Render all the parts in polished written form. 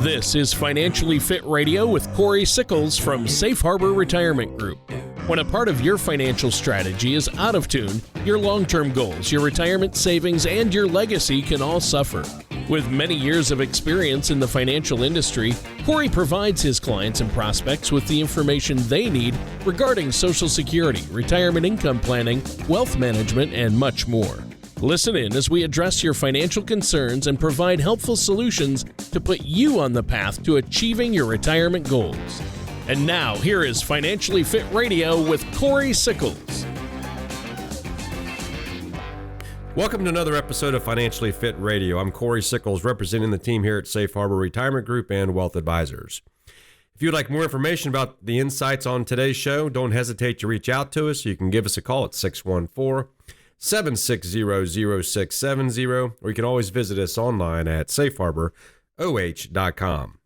This is Financially Fit Radio with Cory Sickles from Safe Harbor Retirement Group. When a part of your financial strategy is out of tune, your long-term goals, your retirement savings, and your legacy can all suffer. With many years of experience in the financial industry, Cory provides his clients and prospects with the information they need regarding Social Security, retirement income planning, wealth management, and much more. Listen in as we address your financial concerns and provide helpful solutions to put you on the path to achieving your retirement goals. And now, here is Financially Fit Radio with Cory Sickles. Welcome to another episode of Financially Fit Radio. I'm Cory Sickles, representing the team here at Safe Harbor Retirement Group and Wealth Advisors. If you'd like more information about the insights on today's show, don't hesitate to reach out to us. You can give us a call at 614-760-0670, or you can always visit us online at safeharboroh.com.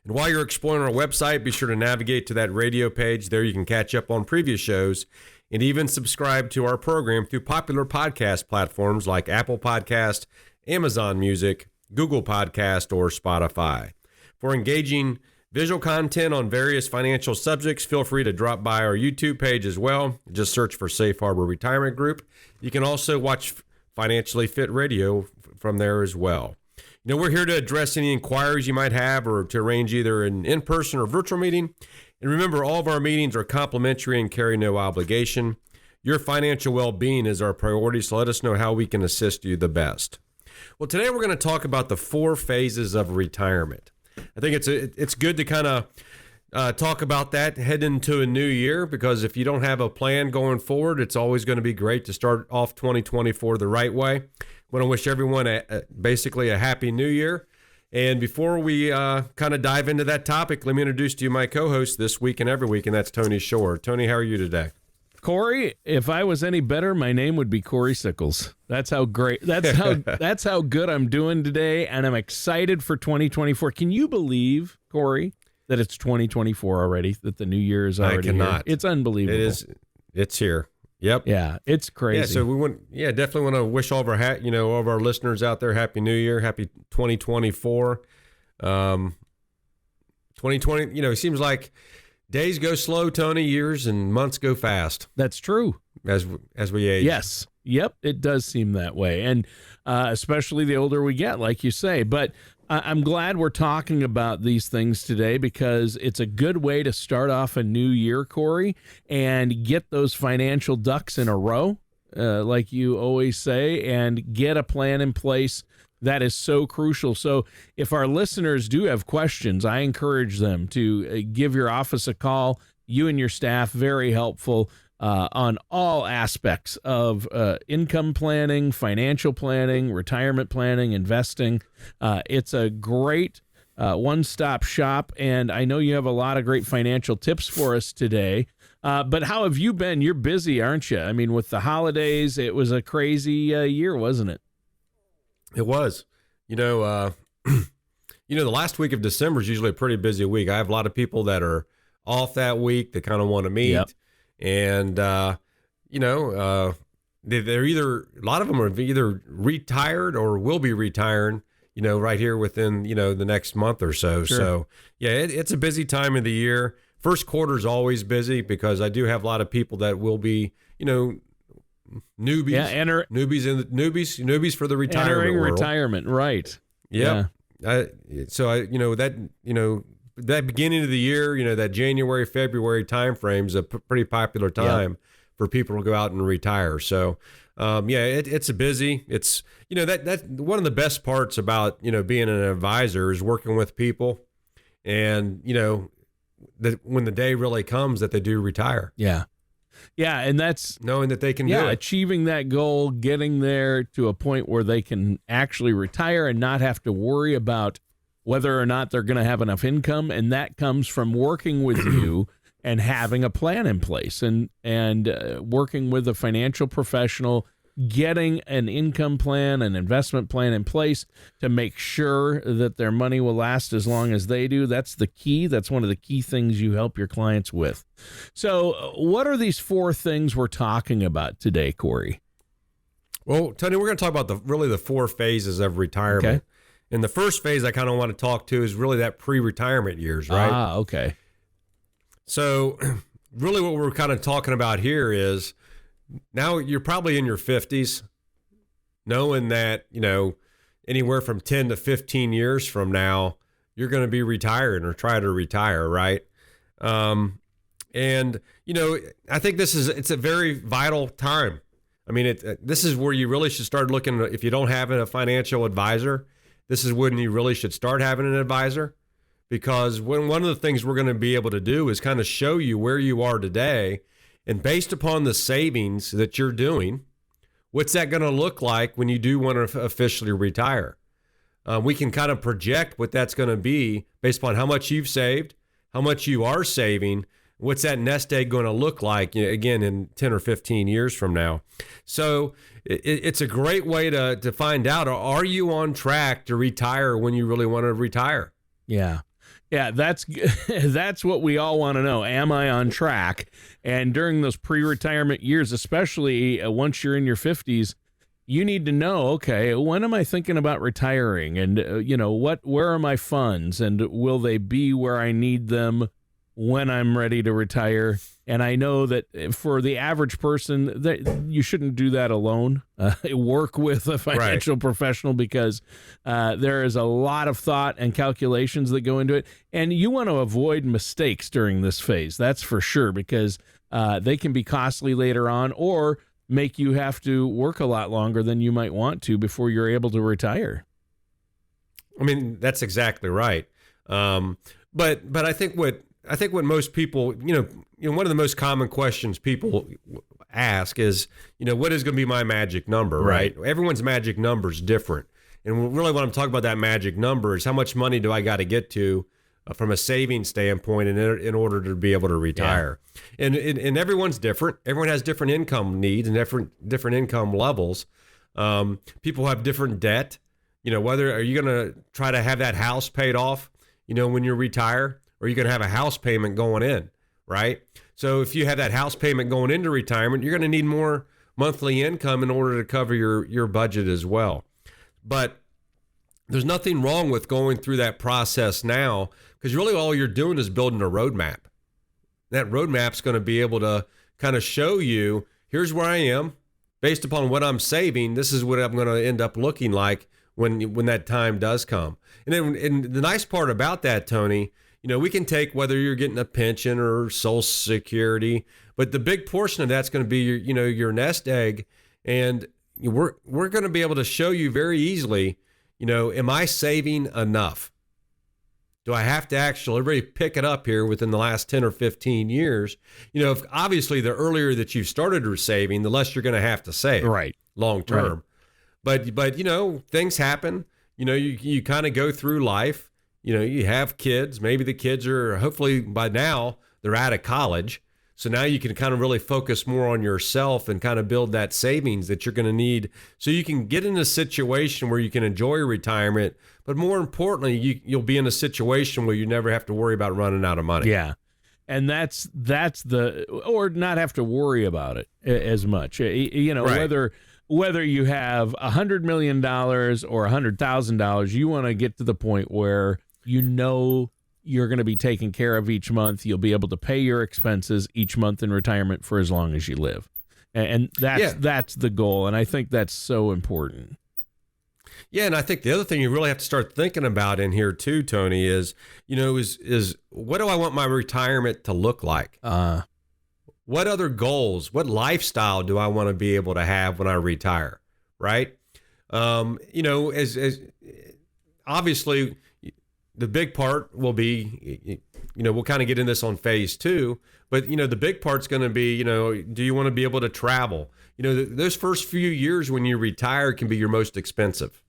And while you're exploring our website, be sure to navigate to that radio page. There you can catch up on previous shows and even subscribe to our program through popular podcast platforms like Apple Podcast, Amazon Music, Google Podcast, or Spotify. For engaging visual content on various financial subjects, feel free to drop by our YouTube page as well. Just search for Safe Harbor Retirement Group. You can also watch Financially Fit Radio from there as well. You know, we're here to address any inquiries you might have or to arrange either an in-person or virtual meeting. And remember, all of our meetings are complimentary and carry no obligation. Your financial well-being is our priority, so let us know how we can assist you the best. Well, today we're going to talk about the 4 phases of retirement. I think it's good to kind of talk about that heading into a new year, because if you don't have a plan going forward, it's always going to be great to start off 2024 the right way. I want to wish everyone basically a happy new year. And before we kind of dive into that topic, let me introduce to you my co-host this week and every week, and that's Tony Shore. Tony, how are you today? Cory, if I was any better, my name would be Cory Sickles. That's how great. That's how good I'm doing today, and I'm excited for 2024. Can you believe, Cory, that it's 2024 already? That the new year is already here? I cannot. It's unbelievable. It is. It's here. Yep. Yeah, it's crazy. Yeah, so definitely want to wish all of our all of our listeners out there happy New Year, happy 2024. 2020, it seems like days go slow, Tony, years and months go fast. That's true. As we age. Yes. Yep, it does seem that way. And especially the older we get, like you say. But I'm glad we're talking about these things today, because it's a good way to start off a new year, Cory, and get those financial ducks in a row, like you always say, and get a plan in place. That is so crucial. So if our listeners do have questions, I encourage them to give your office a call. You and your staff, very helpful on all aspects of income planning, financial planning, retirement planning, investing. It's a great one-stop shop, and I know you have a lot of great financial tips for us today. But how have you been? You're busy, aren't you? I mean, with the holidays, it was a crazy year, wasn't it? It was. The last week of December is usually a pretty busy week. I have a lot of people that are off that week that kind of want to meet. Yep. And, they're either, a lot of them are either retired or will be retiring, right here within, the next month or so. Sure. So, yeah, it's a busy time of the year. First quarter is always busy because I do have a lot of people that will be, newbies. Yeah, newbies for the retirement entering world. Retirement, right. Yep. Yeah. That beginning of the year, that January, February time frame is a pretty popular time for people to go out and retire. So, it's a busy. It's, that's one of the best parts about, being an advisor is working with people and, that when the day really comes that they do retire. Yeah. Yeah, and that's knowing that they can do it. Achieving that goal, getting there to a point where they can actually retire and not have to worry about whether or not they're going to have enough income, and that comes from working with you and having a plan in place and working with a financial professional, getting an income plan, an investment plan in place to make sure that their money will last as long as they do. That's the key. That's one of the key things you help your clients with. So what are these 4 things we're talking about today, Cory? Well, Tony, we're going to talk about the 4 phases of retirement. Okay. And the first phase I kind of want to talk to is really that pre-retirement years, right? Ah, okay. So really what we're kind of talking about here is now you're probably in your 50s, knowing that, anywhere from 10 to 15 years from now, you're going to be retiring or try to retire, right? And, I think it's a very vital time. I mean, this is where you really should start looking. If you don't have a financial advisor, this is when you really should start having an advisor, because one of the things we're going to be able to do is kind of show you where you are today, and based upon the savings that you're doing, what's that going to look like when you do want to officially retire? We can kind of project what that's going to be based upon how much you've saved, how much you are saving. What's that nest egg going to look like, again, in 10 or 15 years from now? So it's a great way to find out, are you on track to retire when you really want to retire? Yeah. Yeah, that's what we all want to know. Am I on track? And during those pre-retirement years, especially once you're in your 50s, you need to know, okay, when am I thinking about retiring? And, where are my funds? And will they be where I need them when I'm ready to retire? And I know that for the average person, you shouldn't do that alone. Work with a financial professional, because there is a lot of thought and calculations that go into it. And you want to avoid mistakes during this phase. That's for sure, because they can be costly later on, or make you have to work a lot longer than you might want to before you're able to retire. I mean, that's exactly right. But I think what most people, one of the most common questions people ask is, what is going to be my magic number, right? Everyone's magic number is different. And really what I'm talking about, that magic number, is how much money do I got to get to from a saving standpoint in order to be able to retire. Yeah. And everyone's different. Everyone has different income needs and different income levels. People have different debt. Whether are you going to try to have that house paid off, when you retire, or you're going to have a house payment going in, right? So if you have that house payment going into retirement, you're going to need more monthly income in order to cover your budget as well. But there's nothing wrong with going through that process now, because really all you're doing is building a roadmap. That roadmap's going to be able to kind of show you, here's where I am. Based upon what I'm saving, this is what I'm going to end up looking like when that time does come. And the nice part about that, Tony, we can take whether you're getting a pension or Social Security, but the big portion of that's going to be your nest egg. And we're going to be able to show you very easily, am I saving enough? Do I have to actually really pick it up here within the last 10 or 15 years? If obviously the earlier that you've started saving, the less you're going to have to save long term. Right. But things happen. You kind of go through life. You have kids. Maybe the kids are, hopefully by now, they're out of college. So now you can kind of really focus more on yourself and kind of build that savings that you're going to need, so you can get in a situation where you can enjoy retirement. But more importantly, you'll be in a situation where you never have to worry about running out of money. Yeah. And that's or not have to worry about it as much. Whether you have $100 million or $100,000, you want to get to the point where you're going to be taken care of each month. You'll be able to pay your expenses each month in retirement for as long as you live. And that's the goal. And I think that's so important. Yeah. And I think the other thing you really have to start thinking about in here too, Tony, is what do I want my retirement to look like? What other goals, what lifestyle do I want to be able to have when I retire? Right. As obviously, the big part will be, we'll kind of get in this on phase 2, but, the big part's going to be, do you want to be able to travel? Those first few years when you retire can be your most expensive.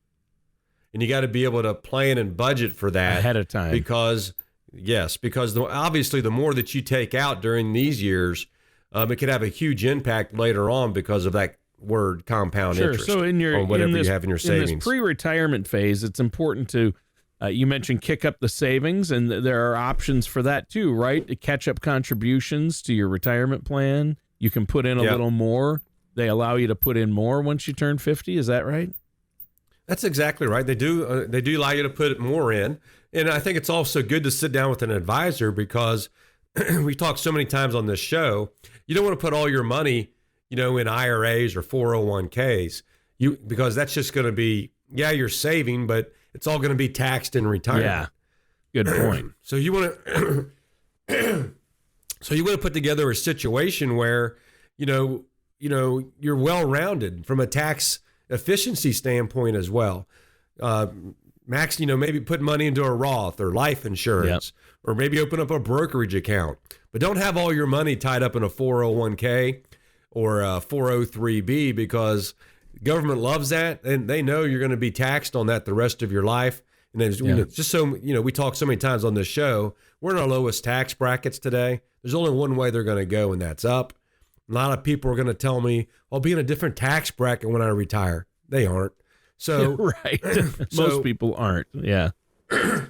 And you got to be able to plan and budget for that ahead of time. Because obviously the more that you take out during these years, it could have a huge impact later on because of that word compound interest. So whatever you have in your savings. In this pre-retirement phase, it's important to, you mentioned kick up the savings, and there are options for that too, right? To catch up contributions to your retirement plan. You can put in a little more. They allow you to put in more once you turn 50. Is that right? That's exactly right. They do allow you to put more in. And I think it's also good to sit down with an advisor because we talked so many times on this show, you don't want to put all your money, in IRAs or 401ks, because that's just going to be, you're saving, but it's all going to be taxed in retirement. Yeah. Good point. So you want to put together a situation where, you're well-rounded from a tax efficiency standpoint as well. Max, maybe put money into a Roth or life insurance, or maybe open up a brokerage account, but don't have all your money tied up in a 401k or a 403b, because government loves that and they know you're going to be taxed on that the rest of your life. And then just so, we talk so many times on this show, we're in our lowest tax brackets today. There's only one way they're going to go, and that's up. A lot of people are going to tell me I'll be in a different tax bracket when I retire. They aren't. So right. Most people aren't. Yeah.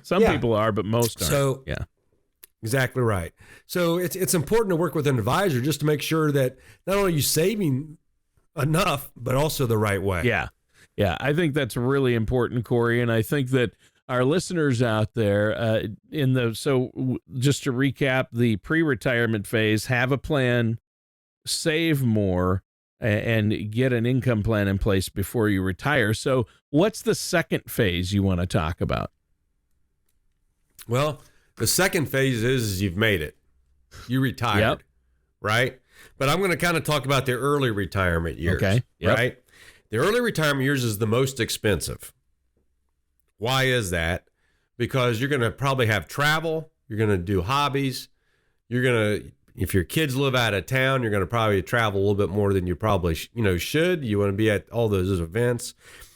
Some people are, but most aren't. So yeah. Exactly right. So it's important to work with an advisor just to make sure that not only are you saving enough, but also the right way. Yeah. Yeah. I think that's really important, Cory. And I think that our listeners out there just to recap the pre-retirement phase, have a plan, save more, and get an income plan in place before you retire. So what's the second phase you want to talk about? Well, the second phase is you've made it. You retired, right? But I'm going to kind of talk about the early retirement years, right? The early retirement years is the most expensive. Why is that? Because you're going to probably have travel. You're going to do hobbies. If your kids live out of town, you're going to probably travel a little bit more than you probably should. You want to be at all those events.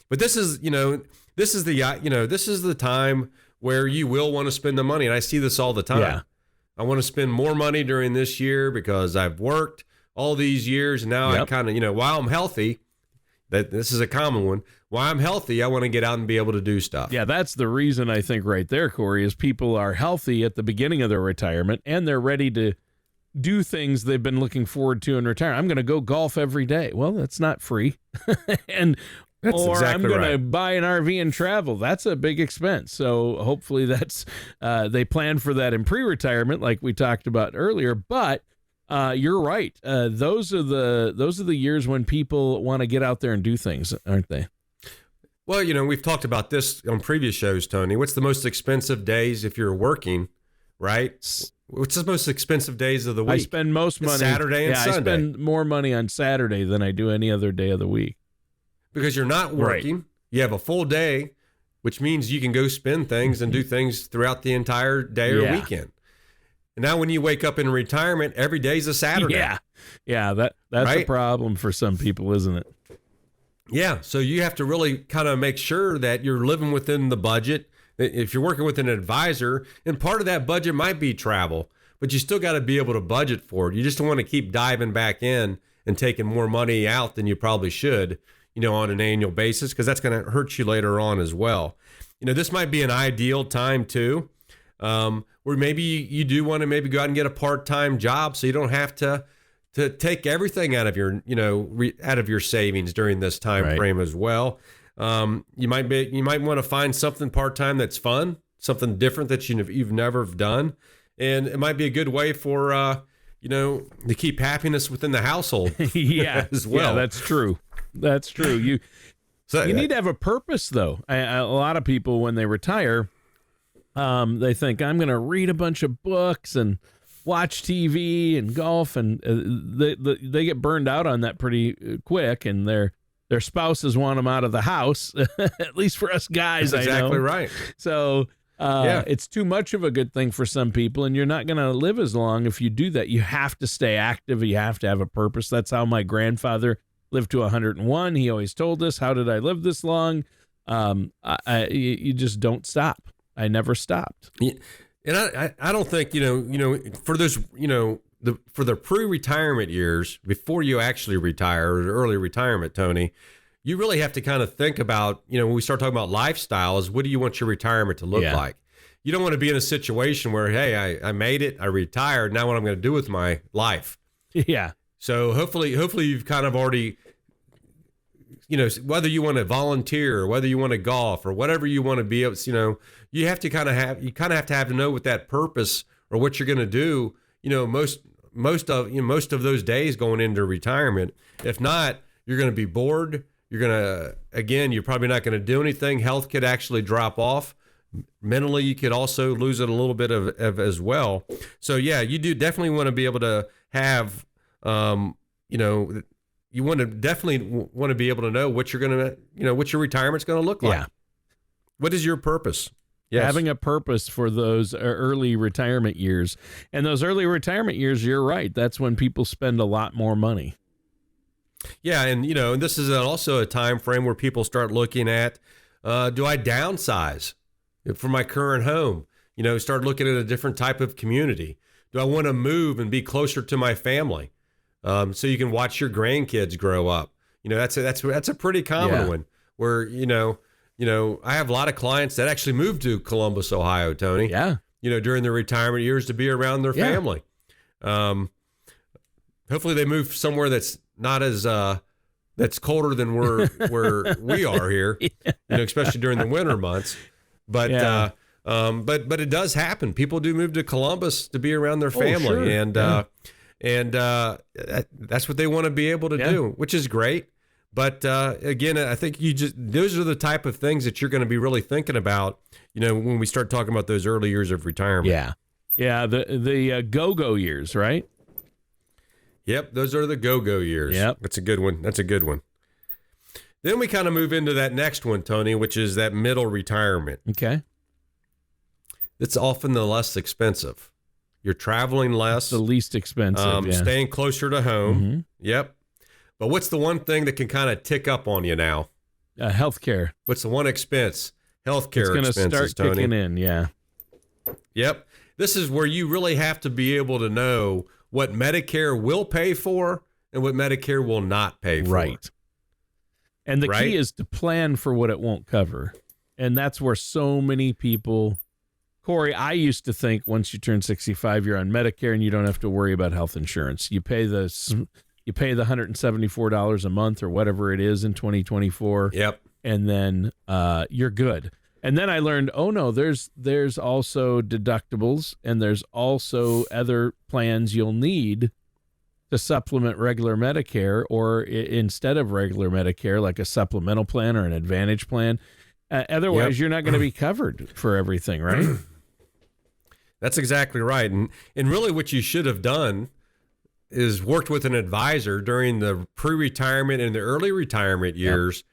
But this is the time where you will want to spend the money. And I see this all the time. Yeah. I want to spend more money during this year because I've worked all these years. And now I kind of, while I'm healthy, this is a common one. While I'm healthy, I want to get out and be able to do stuff. Yeah, that's the reason I think right there, Cory, is people are healthy at the beginning of their retirement and they're ready to do things they've been looking forward to in retirement. I'm going to go golf every day. Well, that's not free. I'm going to buy an RV and travel. That's a big expense. So hopefully that's they plan for that in pre-retirement, like we talked about earlier. But you're right. Those are the years when people want to get out there and do things, aren't they? Well, we've talked about this on previous shows, Tony. What's the most expensive days if you're working, right? What's the most expensive days of the week? I spend most money Saturday and Sunday. I spend more money on Saturday than I do any other day of the week. Because you're not working. Right. You have a full day, which means you can go spend things and do things throughout the entire day or weekend. And now when you wake up in retirement, every day's a Saturday. Yeah, that's a problem for some people, isn't it? Yeah, so you have to really kind of make sure that you're living within the budget. If you're working with an advisor, and part of that budget might be travel, but you still got to be able to budget for it. You just don't want to keep diving back in and taking more money out than you probably should, on an annual basis, because that's going to hurt you later on as well. This might be an ideal time too, where maybe you do want to maybe go out and get a part-time job so you don't have to take everything out of your, out of your savings during this time frame as well. You might want to find something part-time that's fun, something different that you've never done. And it might be a good way for, to keep happiness within the household as well. Yeah, that's true. That's true. You need to have a purpose, though. A lot of people, when they retire, they think, I'm going to read a bunch of books and watch TV and golf, and they get burned out on that pretty quick, and their spouses want them out of the house, at least for us guys. That's exactly right. So it's too much of a good thing for some people, and you're not going to live as long if you do that. You have to stay active. You have to have a purpose. That's how my grandfather lived to 101. He always told us, how did I live this long? You just don't stop. I never stopped. Yeah. And I don't think, for those, for the pre-retirement years, before you actually retire, or early retirement, Tony, you really have to kind of think about, when we start talking about lifestyles, what do you want your retirement to look like? You don't want to be in a situation where, hey, I made it, I retired, now what I'm going to do with my life. Yeah. So hopefully you've kind of already whether you want to volunteer or whether you want to golf or whatever you want to be able, you have to kind of have to know what that purpose or what you're going to do, most of those days going into retirement. If not, you're going to be bored. You're probably not going to do anything. Health could actually drop off. Mentally, you could also lose it a little bit of as well. So yeah, you do definitely want to be able to have, you definitely want to be able to know what you're going to, what your retirement's going to look like. Yeah. What is your purpose? Yes. Having a purpose for those early retirement years. And those early retirement years, you're right. That's when people spend a lot more money. Yeah. And, and this is also a time frame where people start looking at, do I downsize from my current home? Start looking at a different type of community. Do I want to move and be closer to my family? So you can watch your grandkids grow up. That's a pretty common one where, I have a lot of clients that actually moved to Columbus, Ohio, Tony. Yeah. During their retirement years to be around their family. Hopefully they move somewhere that's not as that's colder than where we are here, especially during the winter months. But but it does happen. People do move to Columbus to be around their family, and that's what they want to be able to do, which is great. But again, I think those are the type of things that you're going to be really thinking about, when we start talking about those early years of retirement. Yeah. The go-go years, right? Yep, those are the go-go years. Yep. That's a good one. Then we kind of move into that next one, Tony, which is that middle retirement. Okay. It's often the less expensive. You're traveling less. It's the least expensive. Staying closer to home. Mm-hmm. Yep. But what's the one thing that can kind of tick up on you now? Healthcare. What's the one expense? Healthcare expenses, It's going to start Tony. kicking in, yeah. Yep. This is where you really have to be able to know what Medicare will pay for and what Medicare will not pay for. Right. And the key is to plan for what it won't cover. And that's where so many people, Cory, I used to think once you turn 65, you're on Medicare and you don't have to worry about health insurance. You pay the $174 a month or whatever it is in 2024. Yep. And then you're good. And then I learned, oh no, there's also deductibles and there's also other plans you'll need to supplement regular Medicare, or instead of regular Medicare, like a supplemental plan or an Advantage plan. Otherwise, you're not going to be covered for everything, right? That's exactly right. And really what you should have done is worked with an advisor during the pre-retirement and the early retirement years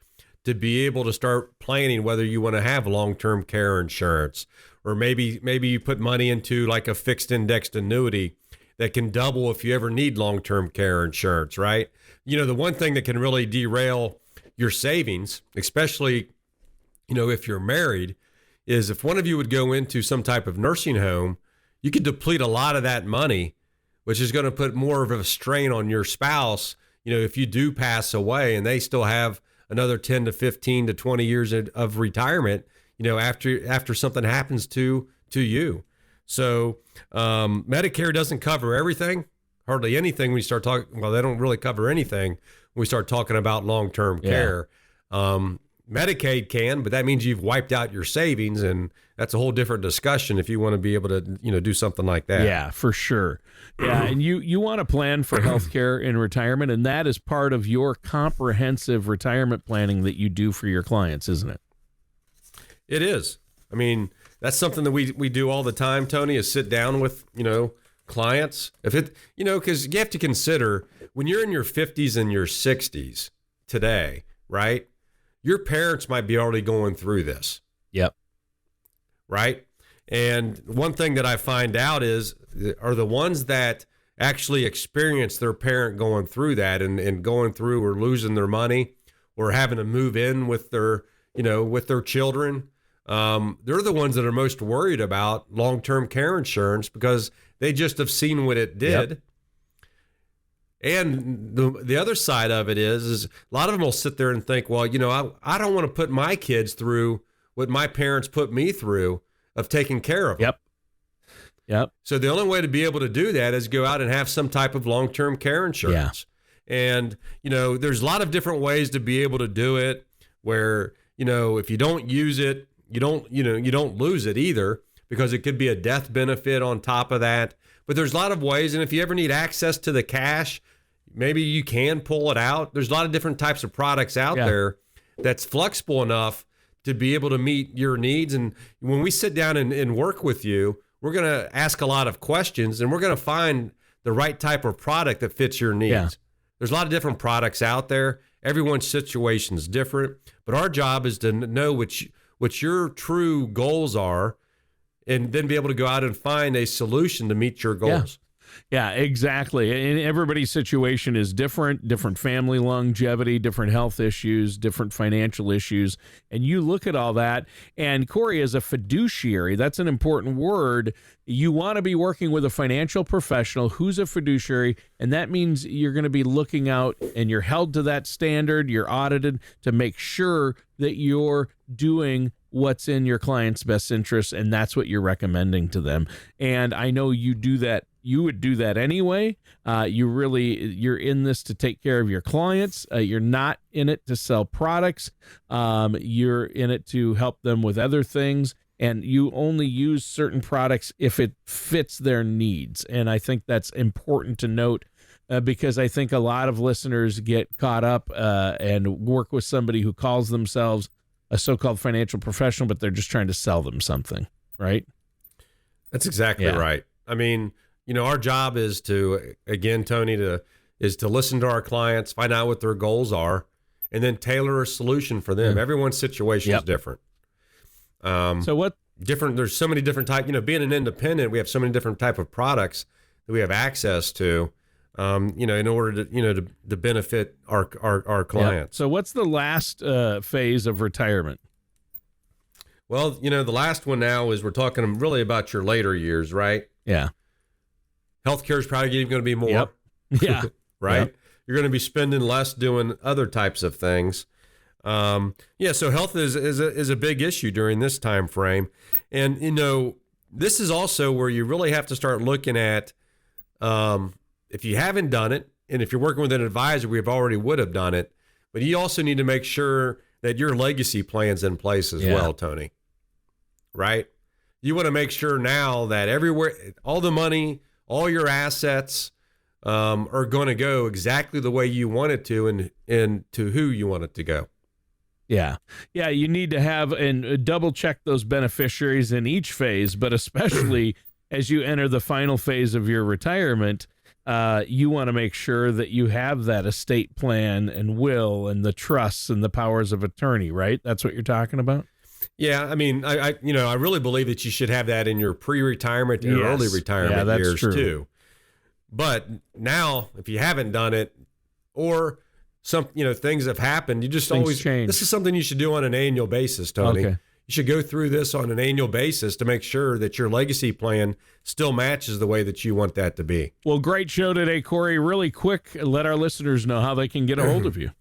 to be able to start planning whether you want to have long-term care insurance, or maybe you put money into like a fixed indexed annuity that can double if you ever need long-term care insurance, right? The one thing that can really derail your savings, especially, if you're married, is if one of you would go into some type of nursing home, you could deplete a lot of that money, which is going to put more of a strain on your spouse, if you do pass away and they still have another 10 to 15 to 20 years of retirement, after something happens to you. So Medicare doesn't cover everything, hardly anything when you start talking. Well, they don't really cover anything when we start talking about long-term care. Medicaid can, but that means you've wiped out your savings, and that's a whole different discussion if you want to be able to, do something like that. Yeah, for sure. Yeah, and you want to plan for healthcare in retirement, and that is part of your comprehensive retirement planning that you do for your clients, isn't it? It is. I mean, that's something that we do all the time, Tony, is sit down with, clients. If it, because you have to consider when you're in your 50s and your 60s today, right? Your parents might be already going through this. Yep. Right? And one thing that I find out are the ones that actually experience their parent going through that and going through or losing their money or having to move in with their, with their children. They're the ones that are most worried about long-term care insurance because they just have seen what it did. Yep. And the other side of it is a lot of them will sit there and think, well, I don't want to put my kids through what my parents put me through of taking care of them. Yep. So the only way to be able to do that is go out and have some type of long-term care insurance. And, there's a lot of different ways to be able to do it where, if you don't use it, you don't lose it either, because it could be a death benefit on top of that. But there's a lot of ways. And if you ever need access to the cash, maybe you can pull it out. There's a lot of different types of products out there that's flexible enough to be able to meet your needs. And when we sit down and work with you, we're going to ask a lot of questions, and we're going to find the right type of product that fits your needs. Yeah. There's a lot of different products out there. Everyone's situation is different, but our job is to know what your true goals are, and then be able to go out and find a solution to meet your goals. Yeah, exactly. And everybody's situation is different family longevity, different health issues, different financial issues. And you look at all that, and Cory, as a fiduciary, that's an important word. You want to be working with a financial professional who's a fiduciary, and that means you're going to be looking out, and you're held to that standard. You're audited to make sure that you're doing what's in your client's best interest, and that's what you're recommending to them. And I know you do that. You would do that anyway. You're in this to take care of your clients. You're not in it to sell products. You're in it to help them with other things. And you only use certain products if it fits their needs. And I think that's important to note, because I think a lot of listeners get caught up and work with somebody who calls themselves a so-called financial professional, but they're just trying to sell them something, right? That's exactly right. I mean, our job is to, again, Tony, is to listen to our clients, find out what their goals are, and then tailor a solution for them. Everyone's situation is different. There's so many different types, being an independent, we have so many different type of products that we have access to, in order to benefit our clients. So what's the last phase of retirement? Well, the last one now is we're talking really about your later years, right? Yeah. Healthcare is probably going to be more. Yep. Yeah. Right? Yep. You're going to be spending less doing other types of things. So health is a big issue during this time frame. And, this is also where you really have to start looking at, if you haven't done it, and if you're working with an advisor, we would have done it, but you also need to make sure that your legacy plan's in place as well, Tony. Right? You want to make sure now that everywhere, all the money, all your assets are going to go exactly the way you want it to, and to who you want it to go. Yeah. Yeah, you need to have and double check those beneficiaries in each phase, but especially as you enter the final phase of your retirement, you want to make sure that you have that estate plan and will and the trusts and the powers of attorney, right? That's what you're talking about? Yeah, I mean, I really believe that you should have that in your pre-retirement and early retirement years too. But now, if you haven't done it, or things have happened, you just always change. This is something you should do on an annual basis, Tony. Okay. You should go through this on an annual basis to make sure that your legacy plan still matches the way that you want that to be. Well, great show today, Cory. Really quick, let our listeners know how they can get a hold of you.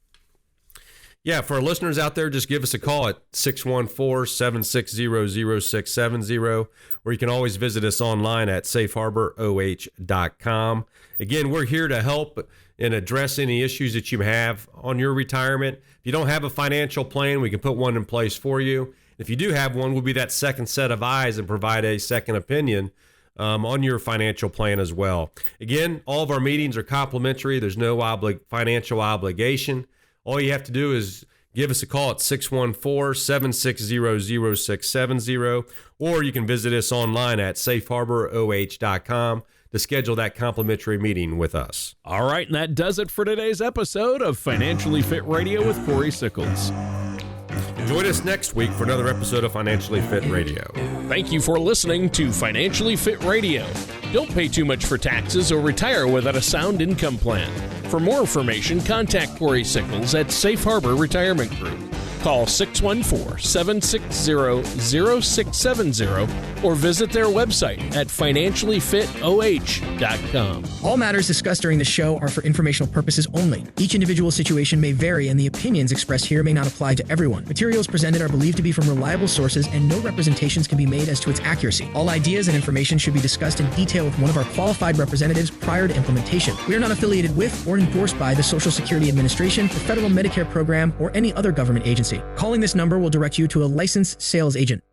Yeah, for our listeners out there, just give us a call at 614-760-0670, or you can always visit us online at safeharboroh.com. Again, we're here to help and address any issues that you have on your retirement. If you don't have a financial plan, we can put one in place for you. If you do have one, we'll be that second set of eyes and provide a second opinion on your financial plan as well. Again, all of our meetings are complimentary. There's no financial obligation. All you have to do is give us a call at 614-760-0670, or you can visit us online at safeharboroh.com to schedule that complimentary meeting with us. All right, and that does it for today's episode of Financially Fit Radio with Cory Sickles. Join us next week for another episode of Financially Fit Radio. Thank you for listening to Financially Fit Radio. Don't pay too much for taxes or retire without a sound income plan. For more information, contact Cory Sickles at Safe Harbor Retirement Group. Call 614-760-0670 or visit their website at financiallyfitoh.com. All matters discussed during the show are for informational purposes only. Each individual situation may vary, and the opinions expressed here may not apply to everyone. Materials presented are believed to be from reliable sources, and no representations can be made as to its accuracy. All ideas and information should be discussed in detail with one of our qualified representatives prior to implementation. We are not affiliated with or endorsed by the Social Security Administration, the Federal Medicare Program, or any other government agency. Calling this number will direct you to a licensed sales agent.